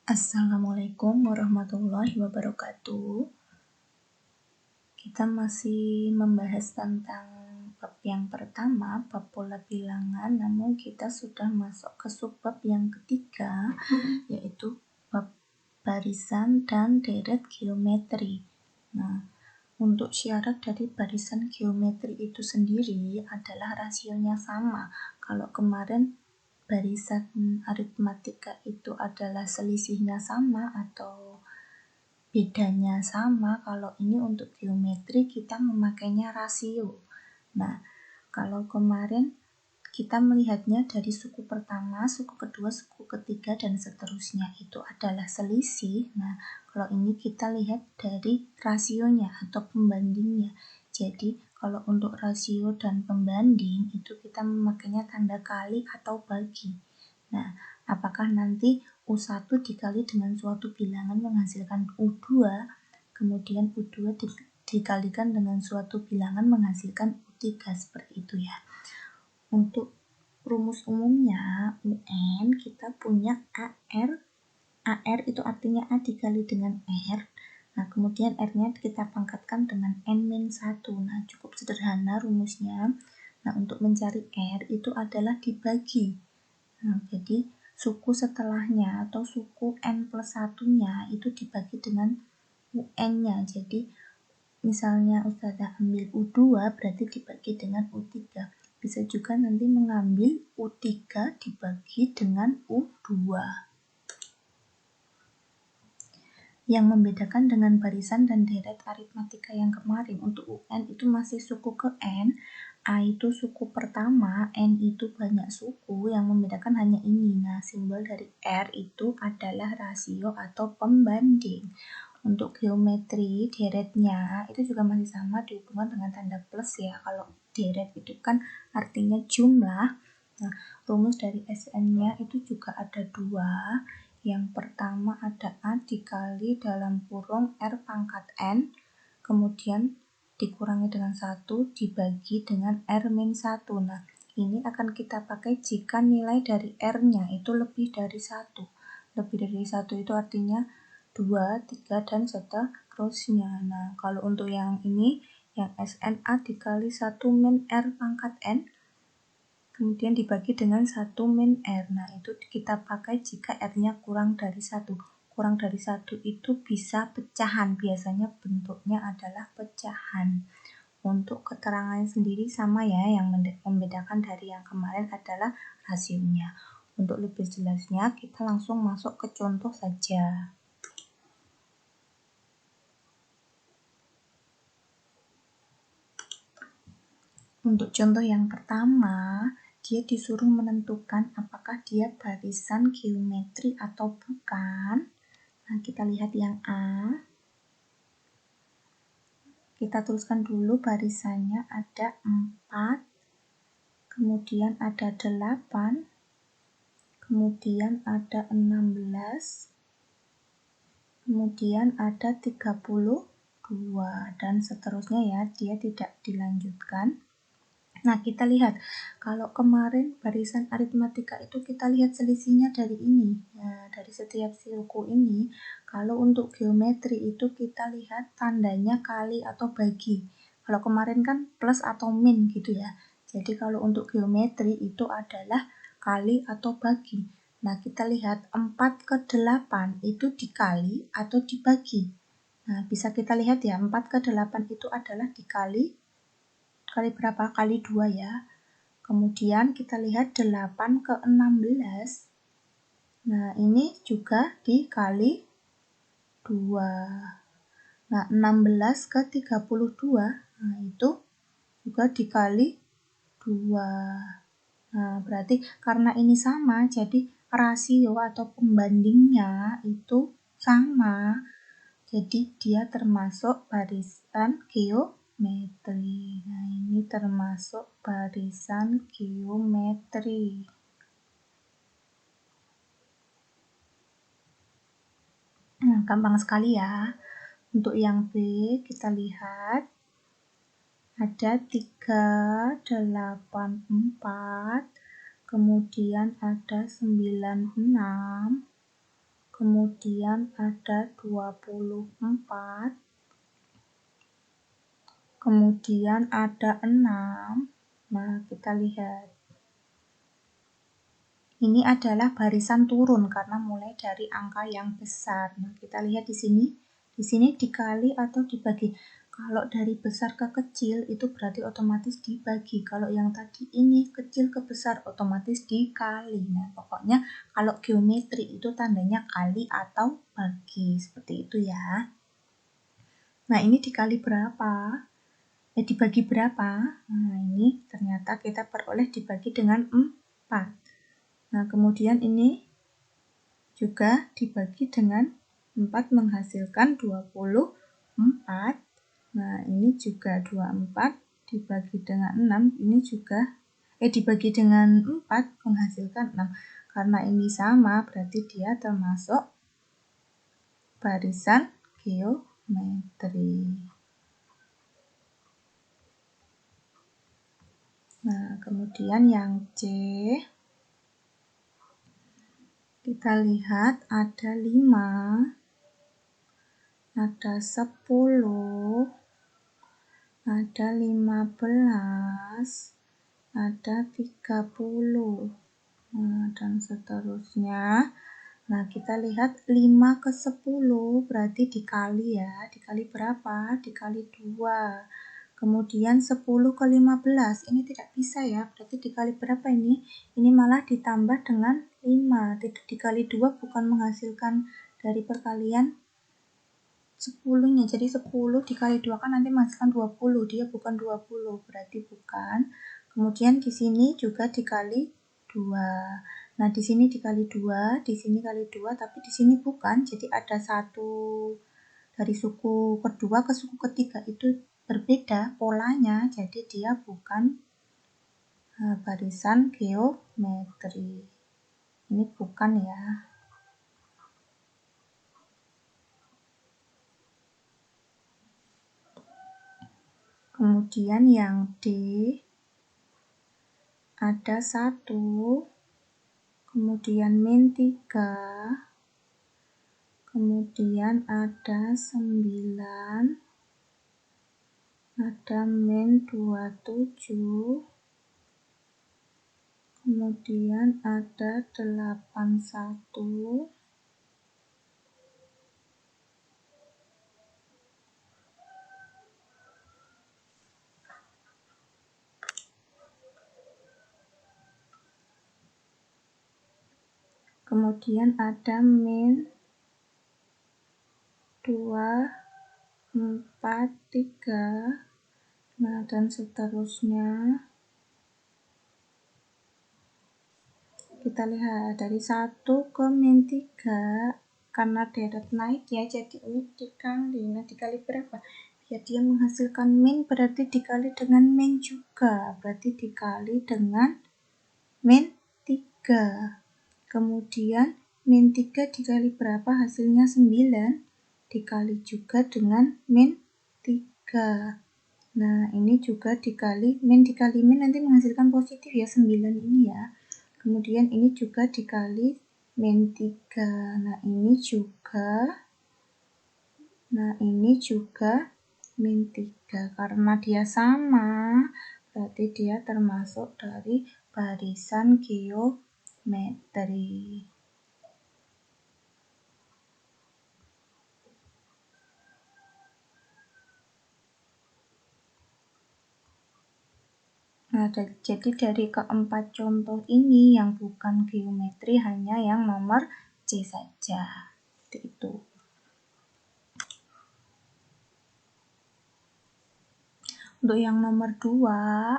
Assalamualaikum warahmatullahi wabarakatuh. Kita masih membahas tentang bab yang pertama, bab pola bilangan, namun kita sudah masuk ke subbab yang ketiga, yaitu bab barisan dan deret geometri. Nah, untuk syarat dari barisan geometri itu sendiri adalah rasionya sama. Kalau kemarin barisan aritmatika itu adalah selisihnya sama atau bedanya sama, kalau ini untuk geometri kita memakainya rasio. Nah, kalau kemarin kita melihatnya dari suku pertama, suku kedua, suku ketiga, dan seterusnya itu adalah selisih. Nah, kalau ini kita lihat dari rasionya atau pembandingnya. Jadi, kalau untuk rasio dan pembanding itu kita memakainya tanda kali atau bagi. Nah, apakah nanti U1 dikali dengan suatu bilangan menghasilkan U2, kemudian U2 dikalikan dengan suatu bilangan menghasilkan U3, seperti itu ya. Untuk rumus umumnya UN kita punya AR itu artinya A dikali dengan R. Nah, kemudian R-nya kita pangkatkan dengan N-1. Nah, cukup sederhana rumusnya. Nah, untuk mencari R itu adalah dibagi. Nah, jadi suku setelahnya atau suku N plus 1-nya itu dibagi dengan UN-nya. Jadi misalnya Ustazah ambil U2 berarti dibagi dengan U3. Bisa juga nanti mengambil U3 dibagi dengan U2. Yang membedakan dengan barisan dan deret aritmatika yang kemarin, untuk UN itu masih suku ke N, A itu suku pertama, N itu banyak suku, yang membedakan hanya ini. Nah, simbol dari R itu adalah rasio atau pembanding. Untuk geometri, deretnya itu juga masih sama dihubungkan dengan tanda plus ya. Kalau deret itu kan artinya jumlah. Nah, rumus dari SN-nya itu juga ada dua. Yang pertama ada A dikali dalam kurung R pangkat N, kemudian dikurangi dengan 1 dibagi dengan R-1. Nah, ini akan kita pakai jika nilai dari R-nya itu lebih dari 1. Lebih dari 1 itu artinya 2, 3, dan seterusnya. Nah, kalau untuk yang ini, yang SNA dikali 1 min R pangkat N, kemudian dibagi dengan 1 min R. Nah, itu kita pakai jika R-nya kurang dari 1. Kurang dari 1 itu bisa pecahan. Biasanya bentuknya adalah pecahan. Untuk keterangannya sendiri sama ya, yang membedakan dari yang kemarin adalah rasionya. Untuk lebih jelasnya, kita langsung masuk ke contoh saja. Untuk contoh yang pertama, dia disuruh menentukan apakah dia barisan geometri atau bukan. Nah, kita lihat yang A. Kita tuliskan dulu barisannya ada 4, kemudian ada 8, kemudian ada 16, kemudian ada 32, dan seterusnya ya, dia tidak dilanjutkan. Nah, kita lihat, kalau kemarin barisan aritmatika itu kita lihat selisihnya dari ini. Nah, dari setiap suku ini, kalau untuk geometri itu kita lihat tandanya kali atau bagi. Kalau kemarin kan plus atau min gitu ya. Jadi kalau untuk geometri itu adalah kali atau bagi. Nah, kita lihat 4 ke 8 itu dikali atau dibagi. Nah, bisa kita lihat ya, 4 ke 8 itu adalah dikali berapa? Kali 2 ya. Kemudian kita lihat 8 ke 16. Nah, ini juga dikali 2. Nah, 16 ke 32. Nah, itu juga dikali 2. Nah, berarti karena ini sama, jadi rasio atau pembandingnya itu sama. Jadi dia termasuk barisan geometri. Nah, ini termasuk barisan geometri. Nah, gampang sekali ya. Untuk yang B, kita lihat ada 384, kemudian ada 96, kemudian ada 24, kemudian ada 6. Nah, kita lihat. Ini adalah barisan turun karena mulai dari angka yang besar. Nah, kita lihat di sini. Di sini dikali atau dibagi. Kalau dari besar ke kecil itu berarti otomatis dibagi. Kalau yang tadi ini kecil ke besar otomatis dikali. Nah, pokoknya kalau geometri itu tandanya kali atau bagi. Seperti itu ya. Nah, ini dikali berapa? Dibagi berapa? Nah, ini ternyata kita peroleh dibagi dengan 4. Nah, kemudian ini juga dibagi dengan 4 menghasilkan 24. Nah, ini juga 24 dibagi dengan 6, ini juga dibagi dengan 4 menghasilkan 6. Karena ini sama, berarti dia termasuk barisan geometri. Nah, kemudian yang C, kita lihat ada 5, ada 10, ada 15, ada 30, nah, dan seterusnya. Nah, kita lihat 5 ke 10 berarti dikali ya. Dikali berapa? Dikali 2. Kemudian 10 ke 15, ini tidak bisa ya, berarti dikali berapa ini? Ini malah ditambah dengan 5, dikali 2 bukan menghasilkan dari perkalian 10-nya, jadi 10 dikali 2 kan nanti menghasilkan 20, dia bukan 20, berarti bukan. Kemudian di sini juga dikali 2. Nah, di sini dikali 2, di sini kali 2, tapi di sini bukan, jadi ada 1 dari suku kedua ke suku ketiga itu berbeda polanya, jadi dia bukan barisan geometri. Ini bukan ya. Kemudian yang D, ada 1, kemudian min 3, kemudian ada 9, ada min 27, kemudian ada 81, kemudian ada min 2, 4, 3, nah, dan seterusnya. Kita lihat dari 1 ke min 3, karena deret naik ya, jadi ini dikali. Nah, dikali berapa? Biar dia menghasilkan min, berarti dikali dengan min juga. Berarti dikali dengan min 3. Kemudian min 3 dikali berapa? Hasilnya 9. Dikali juga dengan min 3. Nah, ini juga dikali min nanti menghasilkan positif ya, 9 ini ya. Kemudian ini juga dikali min 3. Nah, ini juga min 3. Karena dia sama, berarti dia termasuk dari barisan geometri. Nah, jadi dari keempat contoh ini yang bukan geometri hanya yang nomor C saja. Seperti itu. Untuk yang nomor 2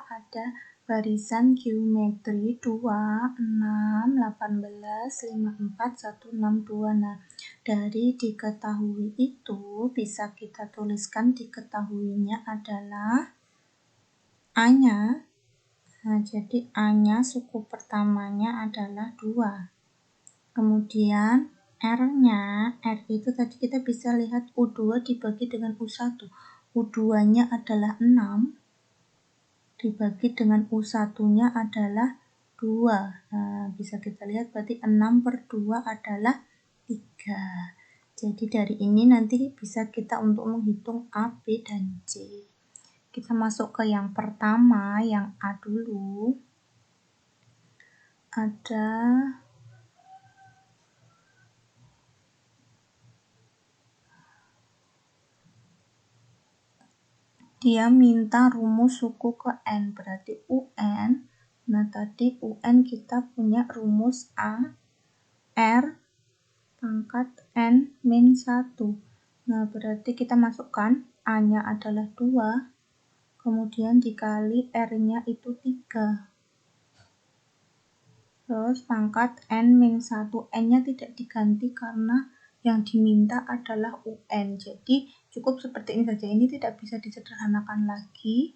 ada barisan geometri 2, 6, 18, 54, 162. Nah, dari diketahui itu bisa kita tuliskan diketahuinya adalah A-nya. Nah, jadi A-nya suku pertamanya adalah 2. Kemudian R-nya, R itu tadi kita bisa lihat U2 dibagi dengan U1. U2-nya adalah 6, dibagi dengan U1-nya adalah 2. Nah, bisa kita lihat berarti 6 per 2 adalah 3. 3. Jadi dari ini nanti bisa kita untuk menghitung A, B, dan C. Kita masuk ke yang pertama, yang A dulu. Ada dia minta rumus suku ke N, berarti UN. Nah, tadi UN kita punya rumus A, R, pangkat N min 1. Nah, berarti kita masukkan A-nya adalah 2, kemudian dikali R-nya itu 3. Terus pangkat N min 1, N-nya tidak diganti karena yang diminta adalah UN. Jadi cukup seperti ini saja, ini tidak bisa disederhanakan lagi.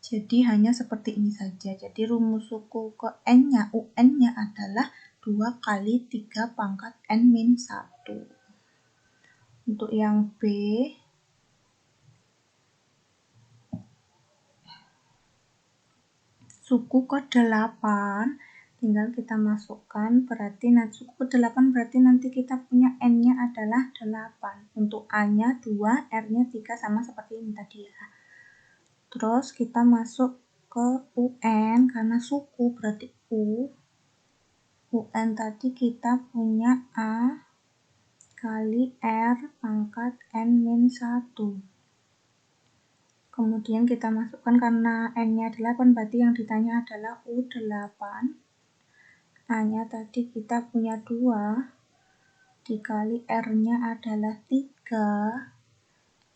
Jadi hanya seperti ini saja. Jadi rumus suku ke N-nya, UN-nya adalah 2 kali 3 pangkat N min 1. Untuk yang B, suku ke 8, tinggal kita masukkan, berarti nanti suku ke 8 berarti nanti kita punya N-nya adalah 8. Untuk A-nya 2, R-nya 3, sama seperti ini tadi ya. Terus kita masuk ke UN, karena suku berarti U. UN tadi kita punya A kali R pangkat N min 1. Kemudian kita masukkan karena N-nya 8, berarti yang ditanya adalah U8. A-nya tadi kita punya 2, dikali R-nya adalah 3,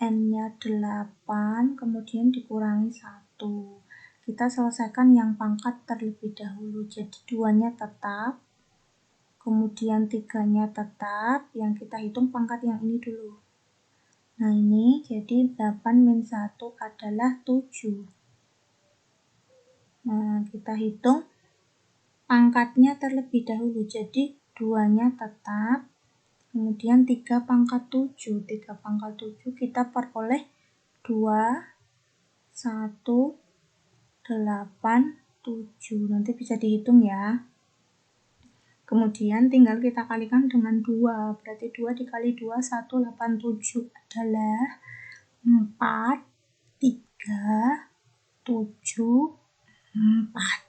N-nya 8, kemudian dikurangi 1. Kita selesaikan yang pangkat terlebih dahulu, jadi 2-nya tetap, kemudian 3-nya tetap, yang kita hitung pangkat yang ini dulu. Nah ini, jadi 8 min 1 adalah 7. Nah, kita hitung pangkatnya terlebih dahulu, jadi 2-nya tetap, kemudian 3 pangkat 7. 3 pangkat 7 kita peroleh 2, 1, 8, 7. Nanti bisa dihitung ya. Kemudian tinggal kita kalikan dengan 2. Berarti 2 dikali 2, 187 adalah 4, 3, 7, 4.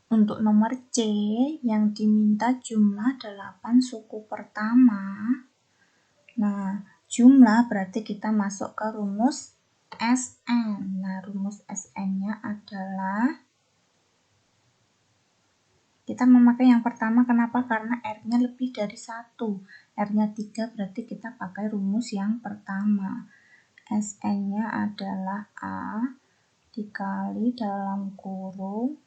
Untuk nomor C, yang diminta jumlah 8 suku pertama. Nah, jumlah berarti kita masuk ke rumus SN. Nah, rumus SN-nya adalah, kita memakai yang pertama, kenapa? Karena R-nya lebih dari 1. R-nya 3, berarti kita pakai rumus yang pertama. SN-nya adalah A dikali dalam kurung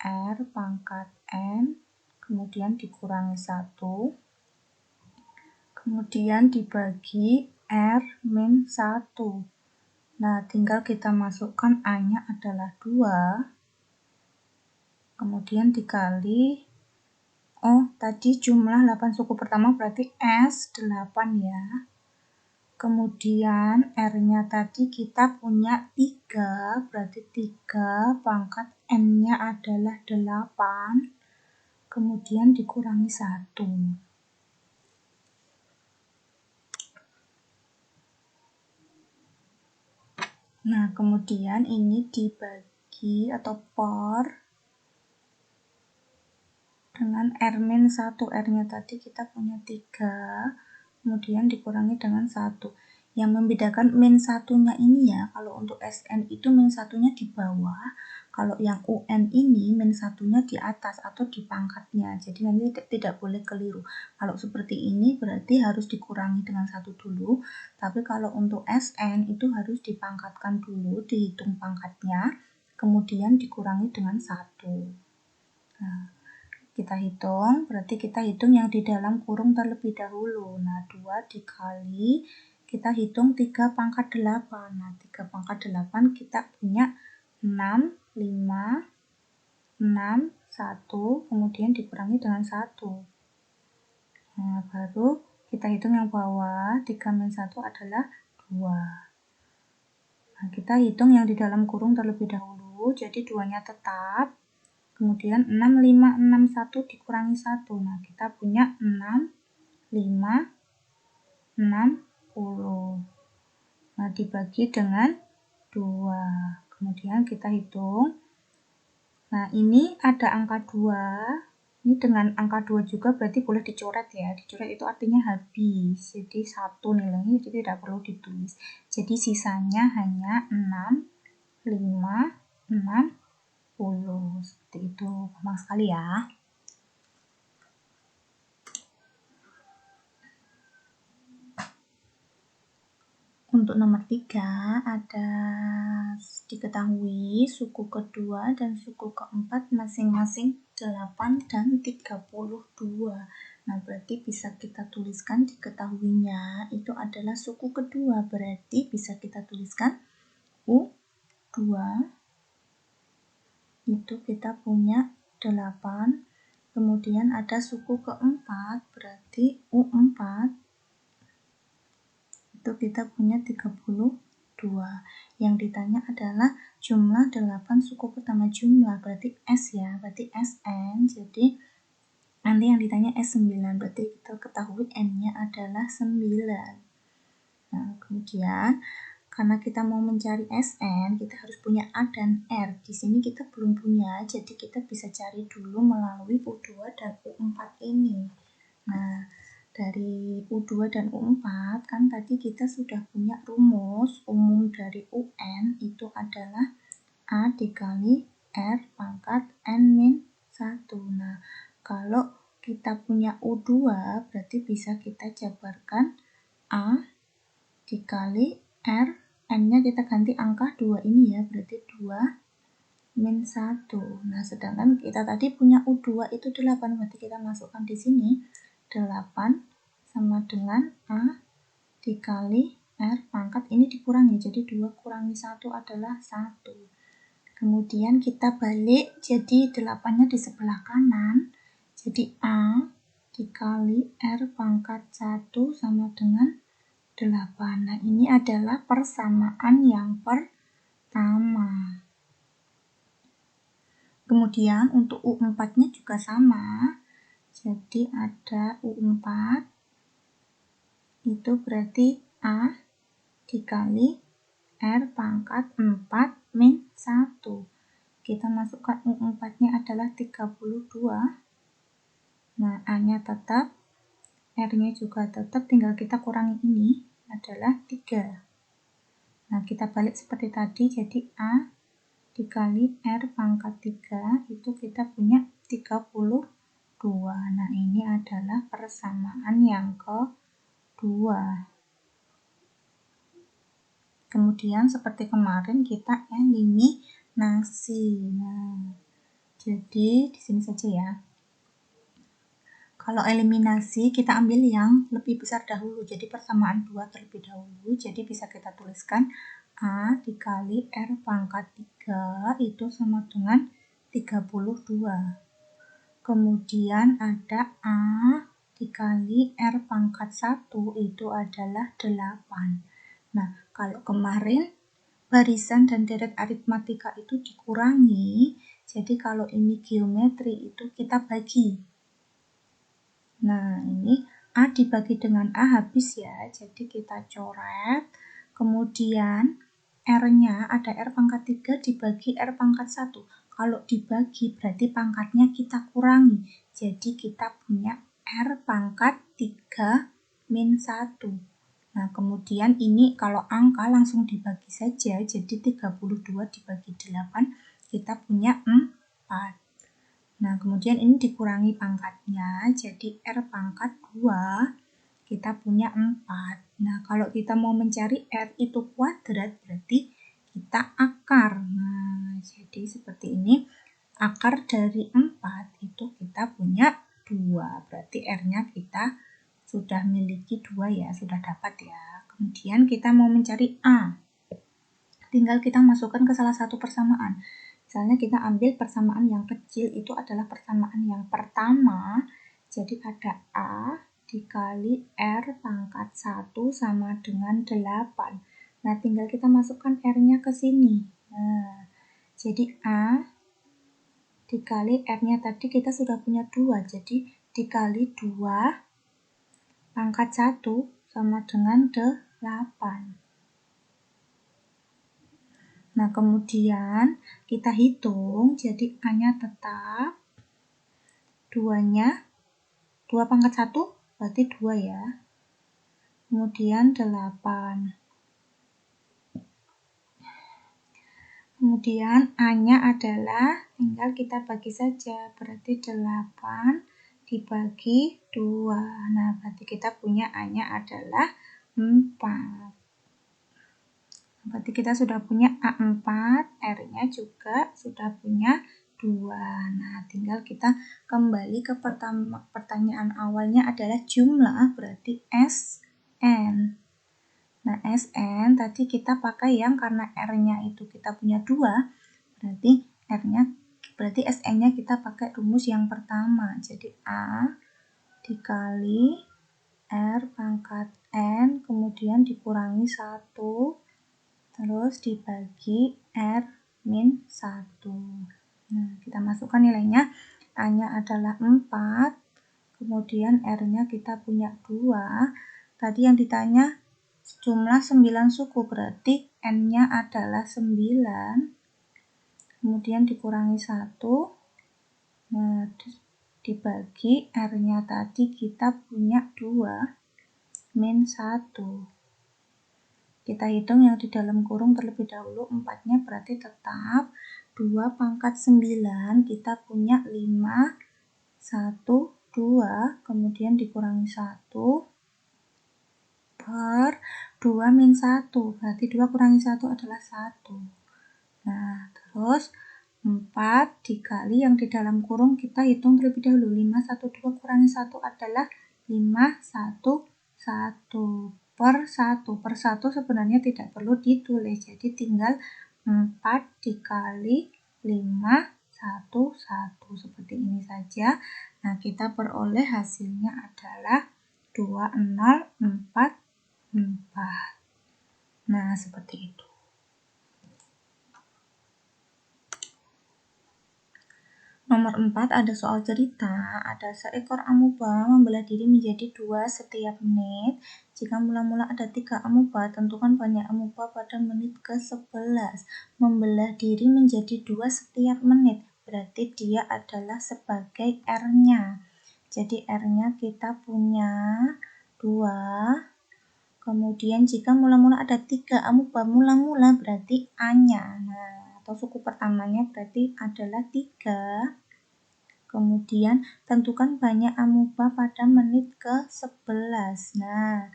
R pangkat N, kemudian dikurangi 1, kemudian dibagi R min 1. Nah, tinggal kita masukkan A-nya adalah 2, kemudian dikali, tadi jumlah 8 suku pertama berarti S8 ya. Kemudian R-nya tadi kita punya 3, berarti 3 pangkat N-nya adalah 8, kemudian dikurangi 1. Nah, kemudian ini dibagi atau per dengan R min 1. R-nya tadi kita punya 3, kemudian dikurangi dengan 1. Yang membedakan min 1-nya ini ya, kalau untuk SN itu min 1-nya di bawah, kalau yang UN ini min 1-nya di atas atau di pangkatnya. Jadi nanti tidak boleh keliru. Kalau seperti ini berarti harus dikurangi dengan 1 dulu, tapi kalau untuk SN itu harus dipangkatkan dulu, dihitung pangkatnya, kemudian dikurangi dengan 1. Nah, kita hitung, berarti kita hitung yang di dalam kurung terlebih dahulu. Nah, 2 dikali, kita hitung 3 pangkat 8. Nah, 3 pangkat 8 kita punya 6, 5, 6, 1, kemudian dikurangi dengan 1. Nah, baru kita hitung yang bawah, 3 min 1 adalah 2. Nah, kita hitung yang di dalam kurung terlebih dahulu, jadi 2-nya tetap. Kemudian 6, 5, 6, 1 dikurangi 1. Nah, kita punya 6, 5, 60. Nah, dibagi dengan 2. Kemudian kita hitung. Nah, ini ada angka 2. Ini dengan angka 2 juga berarti boleh dicoret ya. Dicoret itu artinya habis. Jadi 1 nilainya, jadi tidak perlu ditulis. Jadi sisanya hanya 6, 5, 60. Seperti itu. Gampang sekali ya. Untuk nomor 3 ada diketahui suku kedua dan suku keempat masing-masing 8 dan 32. Nah, berarti bisa kita tuliskan diketahuinya itu adalah suku kedua. Berarti bisa kita tuliskan U2 itu kita punya 8. Kemudian ada suku keempat, berarti U4 itu kita punya 32. Yang ditanya adalah jumlah 8 suku pertama jumlah, berarti S ya, berarti SN. Jadi nanti yang ditanya S9, berarti kita ketahui N-nya adalah 9. Nah, kemudian karena kita mau mencari SN, kita harus punya A dan R. Di sini kita belum punya, jadi kita bisa cari dulu melalui U2 dan U4 ini. Nah, dari U2 dan U4 kan tadi kita sudah punya rumus umum dari UN itu adalah A dikali R pangkat N-1. Nah, kalau kita punya U2 berarti bisa kita jabarkan A dikali R, N-nya kita ganti angka 2 ini ya, berarti 2 min 1. Nah, sedangkan kita tadi punya U2 itu 8, berarti kita masukkan di sini 8 sama dengan A dikali R pangkat ini dikurangi, jadi 2 kurangi 1 adalah 1. Kemudian kita balik, jadi 8-nya di sebelah kanan, jadi A dikali R pangkat 1 sama dengan 8. Nah, ini adalah persamaan yang pertama. Kemudian untuk U4-nya juga sama. Jadi ada U4 itu berarti A dikali R pangkat 4 min 1. Kita masukkan U4-nya adalah 32. Nah, A-nya tetap, R-nya juga tetap, tinggal kita kurangi ini adalah 3. Nah, kita balik seperti tadi, jadi A dikali R pangkat 3 itu kita punya 32. Nah, ini adalah persamaan yang kedua. Kemudian seperti kemarin kita eliminasi. Nah, jadi di sini saja ya. Kalau eliminasi kita ambil yang lebih besar dahulu. Jadi persamaan 2 terlebih dahulu. Jadi bisa kita tuliskan A dikali R pangkat 3 itu sama dengan 32. Kemudian ada A dikali R pangkat 1 itu adalah 8. Nah, kalau kemarin barisan dan deret aritmatika itu dikurangi, jadi kalau ini geometri itu kita bagi. Nah, ini A dibagi dengan A habis ya, jadi kita coret. Kemudian R-nya ada R pangkat 3 dibagi R pangkat 1. Kalau dibagi berarti pangkatnya kita kurangi. Jadi kita punya R pangkat 3 min 1. Nah, kemudian ini kalau angka langsung dibagi saja, jadi 32 dibagi 8, kita punya 4. Nah, kemudian ini dikurangi pangkatnya, jadi R pangkat 2, kita punya 4. Nah, kalau kita mau mencari R itu kuadrat, berarti kita akar. Nah, jadi seperti ini, akar dari 4 itu kita punya 2, berarti R-nya kita sudah miliki 2 ya, sudah dapat ya. Kemudian kita mau mencari A, tinggal kita masukkan ke salah satu persamaan. Misalnya kita ambil persamaan yang kecil itu adalah persamaan yang pertama. Jadi ada A dikali R pangkat 1 sama dengan 8. Nah, tinggal kita masukkan R-nya ke sini. Nah, jadi A dikali R-nya tadi kita sudah punya 2, jadi dikali 2 pangkat 1 sama dengan 8. Nah, kemudian kita hitung, jadi A-nya tetap, 2-nya, 2 pangkat 1 berarti 2 ya. Kemudian 8. Kemudian A-nya adalah, tinggal kita bagi saja, berarti 8 dibagi 2. Nah, berarti kita punya A-nya adalah 4. Berarti kita sudah punya A4, R-nya juga sudah punya 2. Nah, tinggal kita kembali ke pertanyaan awalnya adalah jumlah, berarti SN. Nah, SN tadi kita pakai yang karena R-nya itu kita punya 2, berarti SN-nya kita pakai rumus yang pertama. Jadi A dikali R pangkat N, kemudian dikurangi 1, terus dibagi R min 1. Nah, kita masukkan nilainya. A-nya adalah 4, kemudian R-nya kita punya 2. Tadi yang ditanya jumlah 9 suku, berarti N-nya adalah 9, kemudian dikurangi 1, nah, dibagi R-nya tadi kita punya 2 min 1. Kita hitung yang di dalam kurung terlebih dahulu, 4-nya berarti tetap 2 pangkat 9, kita punya 5, 1, 2, kemudian dikurangi 1, per 2 min 1, berarti 2 kurangi 1 adalah 1. Nah, terus 4 dikali yang di dalam kurung kita hitung terlebih dahulu. 5, 1, 2 kurangi 1 adalah 5, 1, 1. Per 1. Per 1 sebenarnya tidak perlu ditulis. Jadi tinggal 4 dikali 5, 1, 1. Seperti ini saja. Nah, kita peroleh hasilnya adalah 2, 0, 4, 4. Nah, seperti itu. Nomor 4 ada soal cerita, ada seekor amuba membelah diri menjadi 2 setiap menit. Jika mula-mula ada 3 amuba, tentukan banyak amuba pada menit ke-11. Membelah diri menjadi 2 setiap menit, berarti dia adalah sebagai R-nya. Jadi R-nya kita punya 2. Kemudian jika mula-mula ada 3 amuba, mula-mula berarti A-nya. Nah, atau suku pertamanya berarti adalah 3. Kemudian tentukan banyak amuba pada menit ke-11. Nah,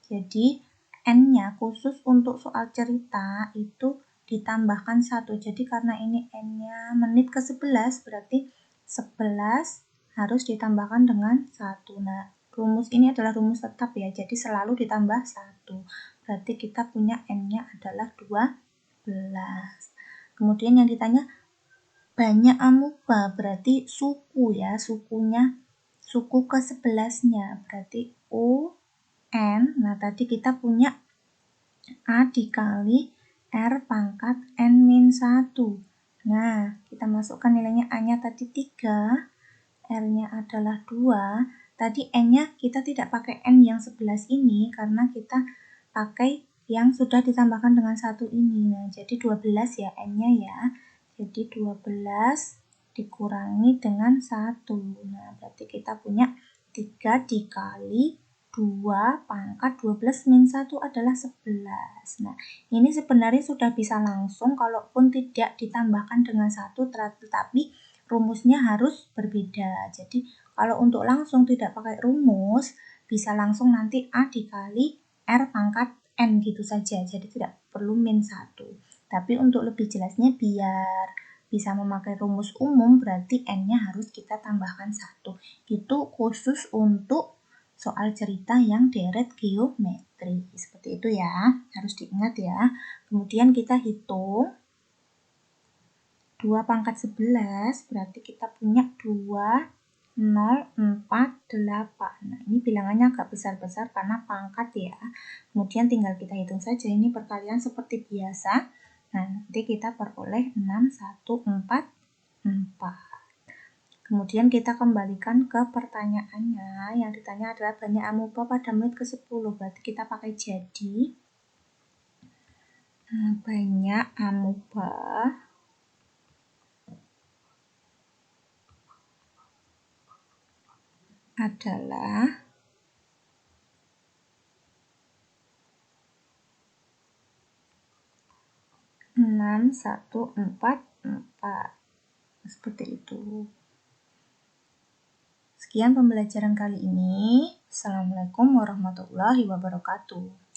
jadi N-nya khusus untuk soal cerita itu ditambahkan 1. Jadi karena ini N-nya menit ke-11, berarti 11 harus ditambahkan dengan 1. Nah, rumus ini adalah rumus tetap ya, jadi selalu ditambah 1. Berarti kita punya N-nya adalah 12. Kemudian yang ditanya banyak amuba, berarti suku ya, sukunya, suku ke-11-nya, berarti U, N. Nah, tadi kita punya A dikali R pangkat N-1. Nah, kita masukkan nilainya A-nya tadi 3, R-nya adalah 2. Tadi N-nya kita tidak pakai N yang 11 ini karena kita pakai yang sudah ditambahkan dengan 1 ini. Nah, jadi 12 ya N-nya ya. Jadi 12 dikurangi dengan 1. Nah, berarti kita punya 3 dikali 2 pangkat 12 min 1 adalah 11. Nah, ini sebenarnya sudah bisa langsung kalaupun tidak ditambahkan dengan 1, tetapi rumusnya harus berbeda. Jadi kalau untuk langsung tidak pakai rumus, bisa langsung nanti A dikali R pangkat N gitu saja. Jadi tidak perlu min 1. Tapi untuk lebih jelasnya biar bisa memakai rumus umum, berarti N-nya harus kita tambahkan 1. Itu khusus untuk soal cerita yang deret geometri. Seperti itu ya, harus diingat ya. Kemudian kita hitung 2 pangkat 11, berarti kita punya 2, 0, 4, 8. Nah, ini bilangannya agak besar-besar karena pangkat ya. Kemudian tinggal kita hitung saja, ini perkalian seperti biasa. Nah, nanti kita peroleh 6, 1, 4, 4. Kemudian kita kembalikan ke pertanyaannya. Yang ditanya adalah banyak amuba pada menit ke-10. Berarti kita pakai jadi. Banyak amuba adalah enam, 1, 4, 4. Seperti itu. Sekian pembelajaran kali ini. Assalamualaikum warahmatullahi wabarakatuh.